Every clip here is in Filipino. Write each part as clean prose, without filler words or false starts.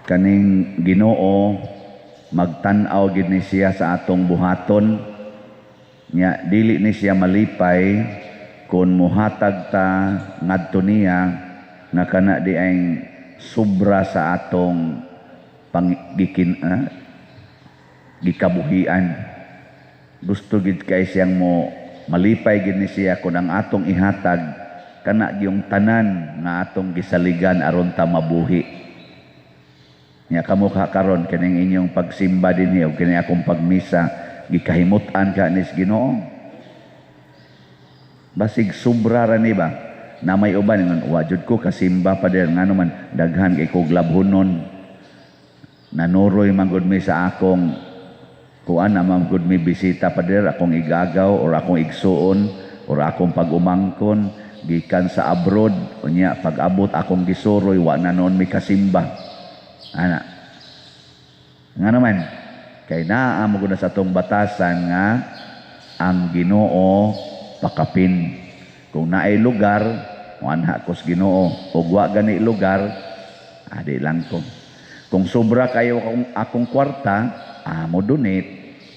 kaning Ginoo magtan-aw gid ni siya sa atong buhaton nya dili ni siya malipay kun muhatag ta ngadto niya nga kana di ay sobra sa atong gikabuhian. Gusto gid kay siyang mo malipay gid ni siya kun ang atong ihatag kana yung tanan nga atong gisaligan aron ta mabuhi. Nya kamo karon kining inyong pagsimba dinhi ug kini akong pagmisa gikahimut-an ka ni Ginoo. Basig sobra ra ni ba na may uban ngon wa jud ko kasimba pa der ngano man daghan kay kog labhonon. Nanuroy man gud mi sa akong kuan na man gud mi bisita pa der akong igagaw or akong igsuon or akong pag-umangkon gikan sa abroad unya pag-abot akong gisuroy wa na noon mi kasimba. Ana nga naman kay naa mo gud sa atong batasan nga ang Ginoo pakapin kung naay lugar anha ko sa Ginoo ug wa gani lugar adi lang ko kung sobra kayo akong kwarta mo donate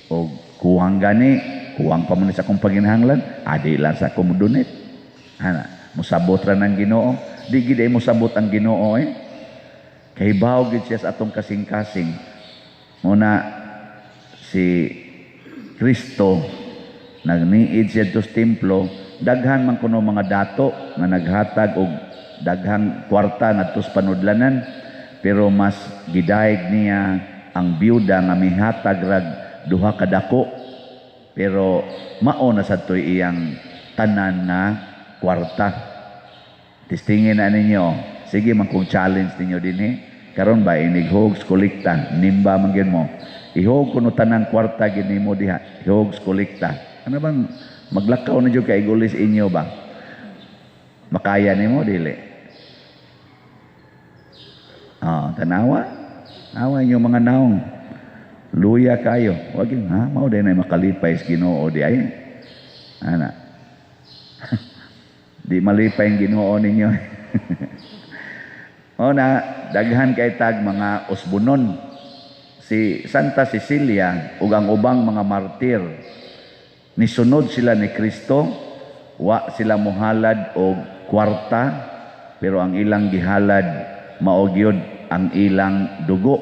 o kuhang gani kuhang pa man sa akong paginahanglan adi lang sa akong donate ana musabot ra ng Ginoo di gid ay musabot ang Ginoo kay bawo gid siya sa atong kasing-kasing muna si Kristo nagniid siya sa templo daghan man kuno mga dato nga naghatag og daghang kwarta ngadto sa panudlanan pero mas gidayeg niya ang byuda nga mihatag rag duha ka dako pero mao na sadtoy iyang tanan nga kwarta. Tistingin na ninyo sige man kung challenge ninyo dinhi karon ba inighog kolekta nimba man gyud mo ihog kuno tanang kwarta gid nimo diha ihog kolekta ano bang maglakaw na jud kay gulis inyo ba makaya nimo dili tanawa awa inyo mga naong luya kayo wag yun mao din ay makalipay sa Ginoo di ay ana di malipay ang Ginoo ninyo na daghan kay tag mga usbunon si Santa Cecilia ug ang ubang mga martir nisunod sila ni Kristo wa sila mohalad og kwarta pero ang ilang gihalad mao gyud ang ilang dugo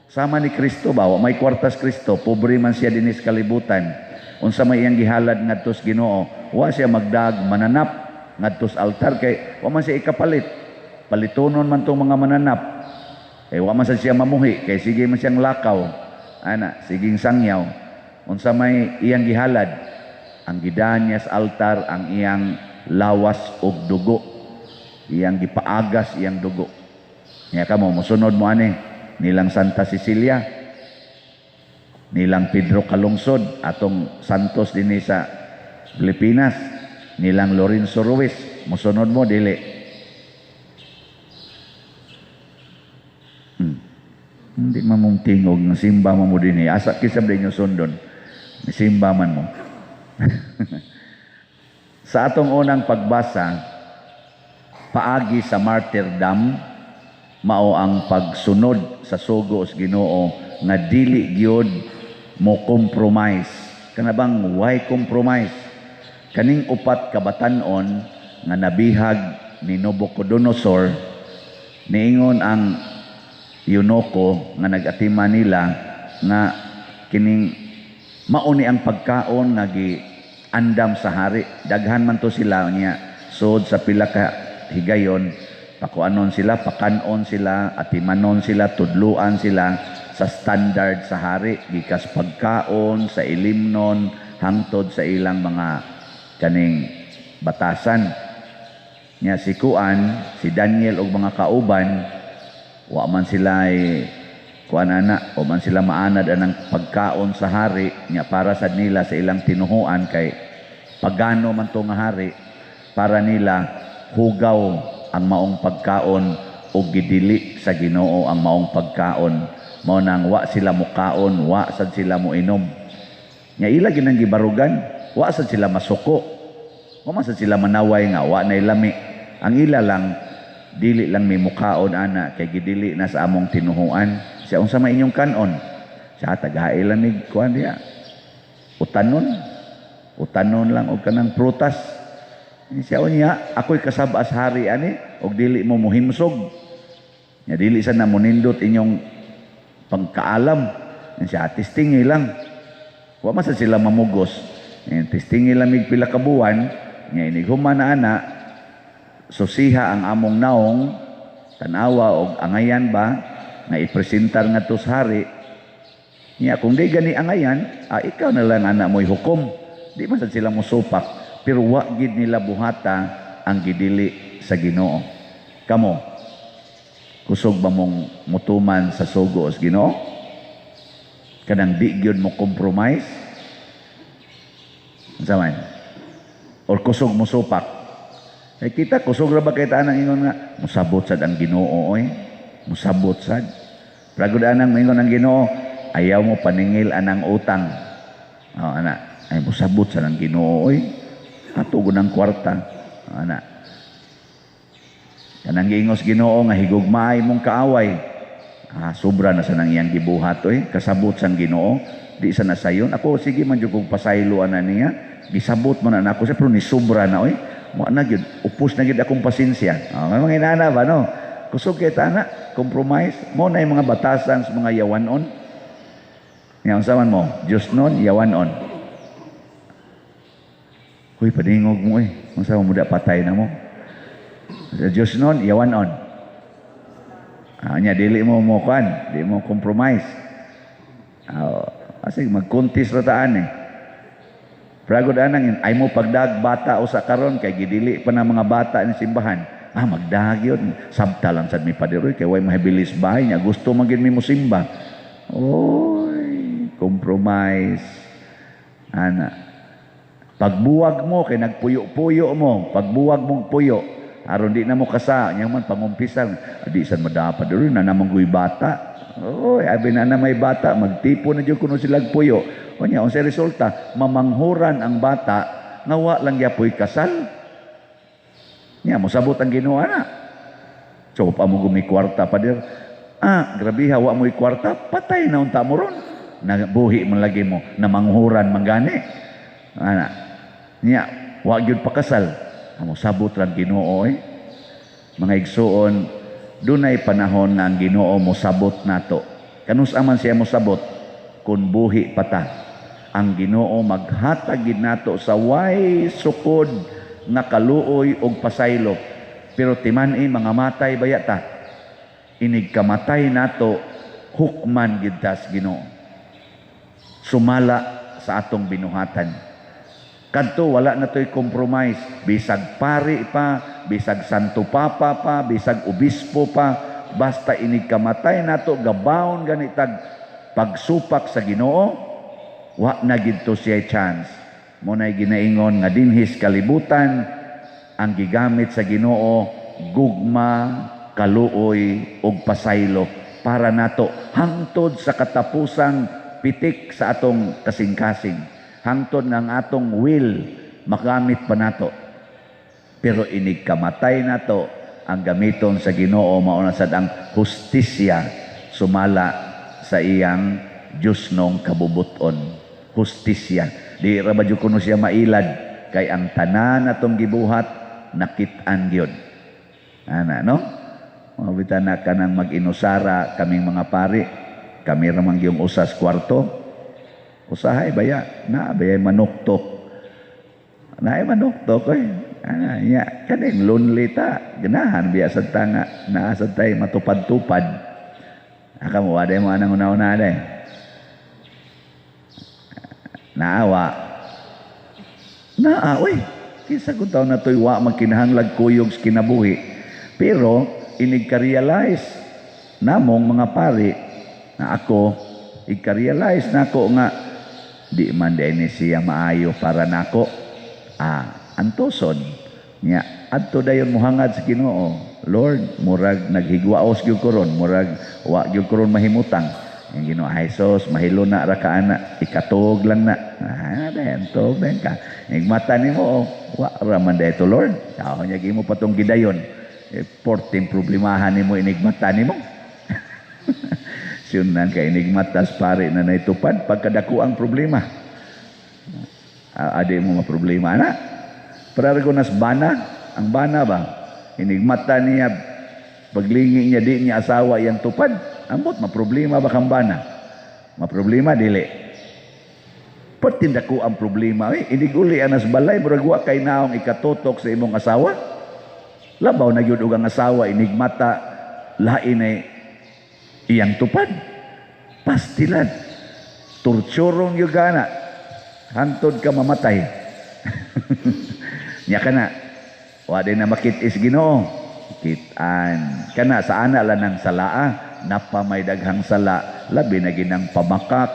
sama ni Kristo ba wa may kwartas Kristo pobre man siya dinis kalibutan unsa may iyang gihalad ngadto sa Ginoo wa siya magdag mananap ngadto sa altar kay wa man siya ikapalit palitonon man tong mga mananap wa man siya mamuhi kay sige man siyang lakaw ana siging sangyaw unsa may iyang gihalad ang gidaan niya sa altar ang iyang lawas og dugo iyang gipaagas iyang dugo niya kamo mosunod mo ani nilang Santa Cecilia nilang Pedro Calungsod atong santos dinhi sa Pilipinas nilang Lorenzo Ruiz mosunod mo dili hindi mamong tingog nga simba mo dinhi asa kisab dinyo sundon simba man mo sa atong unang pagbasa paagi sa martyrdom mao ang pagsunod sa sugo sa Ginoo nga dili gyud mo compromise kana bang why compromise kaning upat ka batan-on nga nabihag ni Nabucodonosor niingon ang Eunuko nga nag-atima nila nga kining mauni ang pagkaon nga giandam sa hari daghan man to sila niya sud sa pila ka higayon pakuanon sila pakanon sila atimanon sila tudluan sila sa standard sa hari gikas pagkaon sa ilimnon hangtod sa ilang mga kaning batasan niya si Kuan si Daniel ug mga kauban wa man sila kuanana o man sila maanad anang pagkaon sa hari niya para sad nila sa ilang tinuhuan kay pagano man to nga hari para nila hugaw ang maong pagkaon o gidili sa Ginoo ang maong pagkaon mao nang wa sila mukaon wa sad sila moinom nya ila ginang gibarugan wa sad sila masuko wa man sad sila manaway nga wa nay lami ang ila lang dili lang may mukaon ana kay gidili na sa among tinuhuan. Siya unsa man inyong kanon? Siya tagaay lang ni kuan diya. Utanon lang og kanang prutas. Siya unya, ako'y kasabas hari ani og dili mo muhimsog. Nya dili sa namunindot inyong pagkaalam. Siya testingi lang. Wa man sa sila mamugos. Testingi lang mig pila ka buwan, nya inighuman na ana susiha ang among naong tanawa og angayan ba nga ipresentar ngadto sa hari. Nya kung di gani angayan, ikaw na lang ana mo'y hukom. Di man sad sila mosupak, pero wa gid nila buhata ang gidili sa Ginoo. Kamo, kusog ba mong mutuman sa sugo sa Ginoo? Kanang di gyud mo compromise? Unsa man? Or kusog mo supak? Kita kusog ra ba kay tanang ingon nga musabot sad ang Ginoo oy. Musabot sad. Pragud anang ingon ang Ginoo, ayaw mo paningil anang utang. Ana, ay musabot sad ang Ginoo oy. Ato gunang kwarta. Ana. Kanang giingos Ginoo nga higugmaay mong kaaway. Sobra na sa nang iyang gibuhat oy, kasabot sang Ginoo. Di sa nasayon. Ako sige man jud kog pasayloan na niya. Gisabot man na ako siya pero ni sobra na oy. Mo na gyud upos na gyud akong pasensya. Mga inana ba no? Kusog kay tana, compromise. Mo na yung mga batasan sa mga yawanon. Nga unsa man mo? Diyos nun, yawanon. Huy padingog mo eh. Unsa mo muda patay na mo? Sa Diyos nun, yawanon. Nya dili mo mo kan, di mo compromise. Kasi magkuntis ra taan eh. Pragod anang ay mo pagdag bata usa karon kay gidili pa na mga bata ni simbahan. Magdag yun. Sabtalan sad mi padiroy kay way mahibilis bahay niya. Gusto magin mi musimba. Oy, compromise. Ana. Pagbuwag mo kay nagpuyo-puyo mo. Pagbuwag mong puyo. Aron di na mo kasa. Nya man pangumpisan. Di san madapa diri na namang guy bata. Oy, abi na may bata, magtipo na jud kuno sila puyo. Unya, unsa resulta? Mamanghuran ang bata nga wa lang yapoy kasal. Nya mosabot ang Ginoo ana. So pa mo gumi kwarta pa dir. Grabe wa mo kwarta, patay na unta mo ron. Nabuhi man lagi mo na manghuran manggani. Ana. Nya wa gyud pakasal. Mosabot lang Ginoo eh. Mga igsuon, dunay panahon nga ang Ginoo mosabot nato. Kanus aman siya mosabot kun buhi pata. Ang Ginoo maghatag gid nato sa way sukod nga kaluoy og pasaylo. Pero timan-i mga matay bayata. Inig kamatay nato hukman gid tas Ginoo. Sumala sa atong binuhatan. Kadto wala na to'y compromise. Bisag pari pa, bisag santo papa pa, bisag obispo pa, basta inig kamatay nato gabaon ganitag pagsupak sa Ginoo, wa na gid to siya chance. Mo nay ginaingon nga dinhis kalibutan ang gigamit sa Ginoo gugma, kaluoy ug pasaylo para nato hangtod sa katapusang pitik sa atong kasing-kasing. Hangtod ng atong will makamit pa nato. Pero inig kamatay nato ang gamiton sa Ginoo mao na sad ang hustisya sumala sa iyang Dios nong kabubuton. Hustisya. Di ra ba jud kuno siya mailad kay ang tanan atong gibuhat nakit-an gyud. Ana no? Mabita na kanang mag-inusara kaming mga pari. Kami ra man gyung usas kwarto. Usahay baya na baya manuktok. Na ay manuktok eh. Ya, kaning lonely ta. Ganahan biya sa tanga na sa tay matupad-tupad. Aka mo waday mo anang una-una day. Naawa. Oy. Kisa ko taon na to'y wa magkinahanglag kuyog sa kinabuhi. Pero inig ka-realize namong mga pari na ako ika-realize na ako nga di man din siya maayo para nako. Antoson nya adto dayon mohangad sa Ginoo. Lord, murag naghigwaos gyud ko ron, murag wa gyud ko ron mahimutang. Ang Ginoo, Jesus, mahilo na ra ka ana, ikatog lang na. Dayon tog ka. Ing mata nimo wa ra man dayto Lord. Sao nya gimo patong gidayon. porting problemahan nimo inigmata nimo. Siunan ka inigmatas pare na naitupad pagkadako ang problema. Ade mo mga problema na. Para ko nas bana, ang bana ba? Inigmata niya paglingi niya di niya asawa yang tupad. Ambot maproblema ba kang bana? Maproblema dili. Pertindak ko ang problema. Iniguli anas balay murag wa kay naong ikatutok sa imong asawa. Labaw na gyud og ang asawa inigmata lain ay iyang tupad. Pastilan. Torturong yung gana. Hantod ka mamatay. Nya kana. Wala na makitis Ginoo. Kitaan. Kana sa ana lang ng salaa. Napamay daghang sala. Labi na ginang pamakak.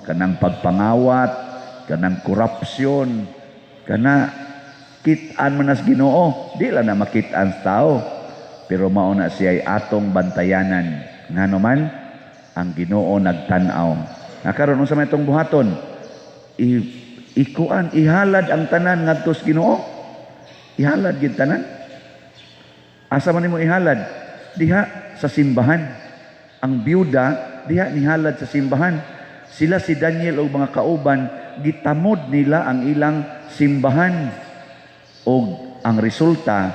Kanang pagpangawat. Kanang korupsyon. Kana kitaan manas Ginoo. Di lang na makitaan sa tao. Pero mauna siya ay atong bantayanan. Nga naman, ang Ginoo nagtanaw. Nakaroon sa may itong buhaton, ikuan, ihalad ang tanan ngadto sa Ginoo. Ihalad gid tanan. Asa man nimo ihalad? Diha sa simbahan. Ang byuda, diha nihalad sa simbahan. Sila si Daniel o mga kauban, gitamod nila ang ilang simbahan. O ang resulta,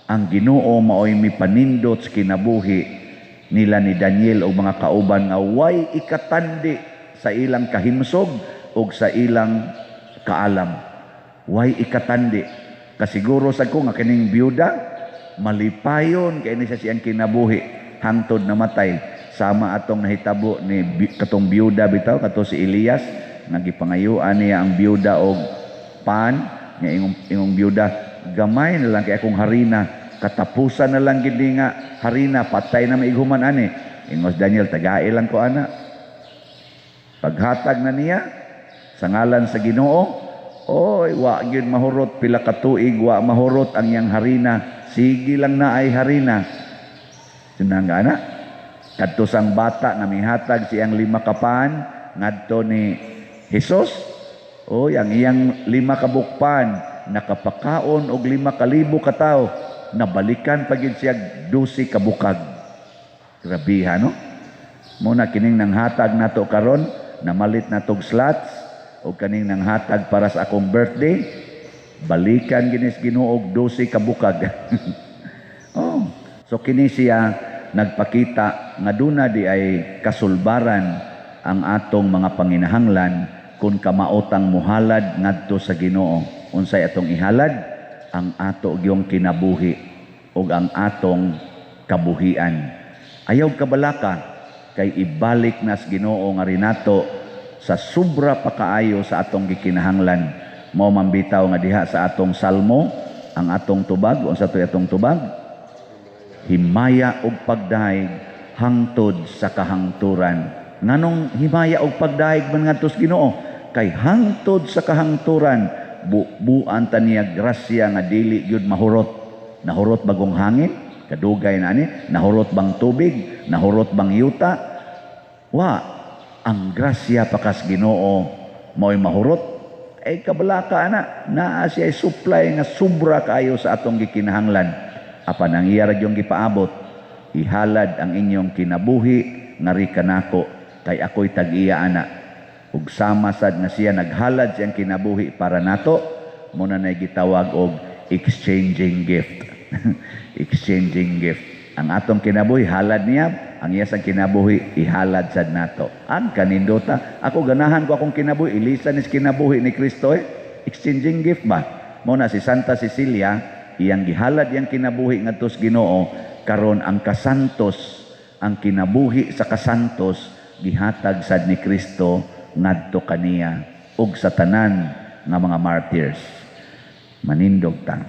ang Ginoo maoy mipanindot sa kinabuhi nila ni Daniel o mga kauban nga way ikatandi sa ilang kahimsog o sa ilang kaalam. Way ikatandi. Kasiguro sa ko nga kining byuda malipayon kay ni sa siyang kinabuhi hangtod namatay. Sama atong nahitabo ni katong byuda bitaw kato si Elias nga gipangayuan niya ang byuda og pan nga ingong byuda gamay na lang kay akong harina. Katapusan na lang gindi nga harina patay na maighuman ani. Ingos Daniel tagay lang ko ana. Paghatag na niya sa ngalan sa Ginoo, oy wa gyud mahurot pila ka tuig wa mahurot ang iyang harina. Sige lang na ay harina. Sinanga ana. Kadto sang bata nga mihatag siyang 5 kapan ngadto ni Hesus. Oy ang iyang 5 kabukpan nakapakaon og 5,000 ka tawo. Nabalikan pagid siya 12 kabukag. Grabe no? Muna kining nang hatag nato karon, namalit natog slots o kaning nang hatag para sa akong birthday, balikan ginis Ginoo og 12 kabukag. So kini siya nagpakita nga duna di ay kasulbaran ang atong mga panginahanglan kung kamaotang muhalad ngadto sa Ginoo. Unsay atong ihalad? Ang ato gyung kinabuhi o ang atong kabuhian. Ayaw kabalaka kay ibalik nas Ginoo nga rinato sa sobra pa kaayo sa atong gikinahanglan. Mao mambitaw nga diha sa atong salmo ang atong tubag. Unsa toy atong tubag? Himaya og pagdahig hangtod sa kahangturan. Nganong himaya og pagdahig man ngadto sa Ginoo? Kay hangtod sa kahangturan buan ta niya grasya nga dili gyud mahurot. Nahurot bagong hangin, kadugay na ani, nahurot bang tubig, nahurot bang yuta. Wa ang grasya pakas Ginoo mo'y mahurot. Ay kabalaka na, naa siya supply nga sobra kaayo sa atong gikinahanglan. Apan ang iya ra gyung gipaabot, ihalad ang inyong kinabuhi ngari kanako kay ako'y tag-iya ana. Ug sama sad nga siya naghalad siyang kinabuhi para nato, muna na gitawag og exchanging gift. Exchanging gift. Ang atong kinabuhi halad niya, ang iya sang kinabuhi ihalad sad nato. Ang kanindota, ako ganahan ko akong kinabuhi, ilisan is kinabuhi ni Kristo exchanging gift ba? Muna si Santa Cecilia, iyang gihalad yang kinabuhi ngadto sa Ginoo, karon ang kasantos, ang kinabuhi sa kasantos gihatag sad ni Kristo ngadto kaniya ug sa tanan nga mga martyrs. Manindog ta.